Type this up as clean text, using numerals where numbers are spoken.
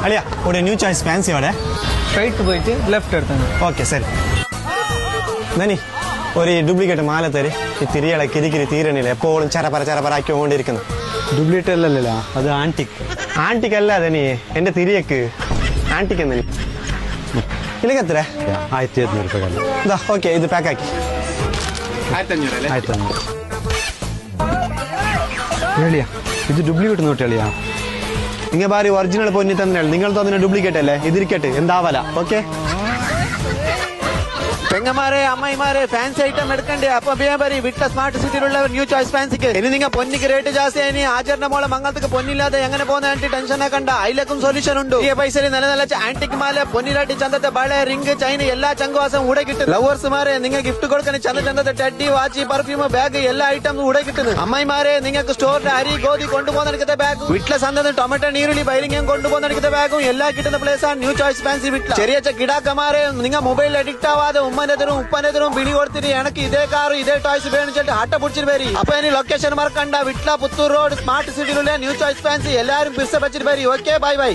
അളിയാ ഒരു new choice fancy അവിടെ സ്ട്രൈറ്റ് പോയിട്ട് ലെഫ്റ്റ് എടുത്തു. ഓക്കെ ശരി. നനി ഒരു ഡ്യൂപ്ലിക്കേറ്റ് മാല തരി. ഈ തിരികളെ കിരിക്കിരി തീരണില്ല, എപ്പോഴും ചരപ്പര ആക്കിക്കൊണ്ടിരിക്കുന്നു. ഡ്യൂപ്ലിക്കേറ്റ് അല്ലല്ല, അത് ആന്റിക്. ആന്റിക് അല്ല ധനി, എന്റെ തിരിയക്ക് ആന്റിക് എന്നനി. ഇതിലേക്ക് എത്ര? 1500 രൂപ. ഇതാ ഓക്കെ, ഇത് പാക്കാക്കി. 1500. ಹೇಳಿಯಾ ഇത് ഡ്യൂപ്ലിക്കേറ്റ് നോട്ട് ಹೇಳಿಯಾ? നിങ്ങൾ ബാരി ഒറിജിനൽ പൊന്നി തന്നെയാണ്, നിങ്ങൾ തന്നെ ഡ്യൂപ്ലിക്കേറ്റ് അല്ലേ? ഇതിരിക്കട്ടെ, എന്താവല. ഓക്കെ പെങ്ങമാരെ അമ്മമാരെ ഫാൻസി ഐറ്റം എടുക്കണ്ടേ? അപ്പൊ ബേബരി വിട്ട സ്മാർട്ട് സിറ്റിയിലുള്ള ന്യൂ ചോയ്സ് ഫാൻസിക്ക്. ഇനി നിങ്ങൾ പൊന്നിക്ക് റേറ്റ് ജാസ്തി ആയി ആചരണ മോളെ മംഗളത്തേക്ക് പൊന്നില്ലാതെ എങ്ങനെ പോകുന്ന ടെൻഷൻ ആക്കണ്ട, അതിലേക്കും സൊല്യൂഷൻ ഉണ്ട്. ഈ പൈസയിൽ നല്ല ആന്റിക് മാല, പൊന്നിലാട്ടി ചന്തത്തെ ബള, റിംഗ്, ചൈന എല്ലാ ചങ്കുവാസം ഇവിടെ കിട്ടും. ലവേഴ്സുമാരെ നിങ്ങൾ ഗിഫ്റ്റ് കൊടുക്കാൻ ചന്തത്തെ ടഡി, വാച്ച്, പെർഫ്യൂം, ബാഗ് എല്ലാ ഐറ്റം ഇവിടെ കിട്ടുന്നു. അമ്മമാരെ നിങ്ങൾക്ക് സ്റ്റോറിൽ അരി ഗോധി കൊണ്ടുപോകുന്ന ബാഗും വീട്ടിലെ സന്തത് ടൊമാറ്റോ നീരുള്ളി ബൈലിംഗും കൊണ്ടുപോകുന്ന ബാഗും എല്ലാം കിട്ടുന്ന പ്ലേസ് ആണ് ന്യൂ ചോയ്സ് ഫാൻസി വീട്ടിൽ. ചെറിയ കിടാക്കമാരെ നിങ്ങൾ മൊബൈലിൽ അഡിക്റ്റ് ആവാതെ ഉമ്മനെതിരും ഉപ്പനെതിരും ബിളി കൊടുത്തിട്ട് എനിക്ക് ഇതേ കാർ ഇതേ ടോയ്സ് വേണിച്ചിട്ട് ആട്ട പിടിച്ചിട്ട് വരി. അപ്പൊ ഇനി ലൊക്കേഷൻ മറക്കണ്ട, വിട്ല പുത്തൂർ റോഡ് സ്മാർട്ട് സിറ്റിയിലുള്ള ന്യൂ ചോയ്സ് ഫാൻസി. എല്ലാരും പിസ്സ വെച്ചിട്ട് വരി. Okay, bye by.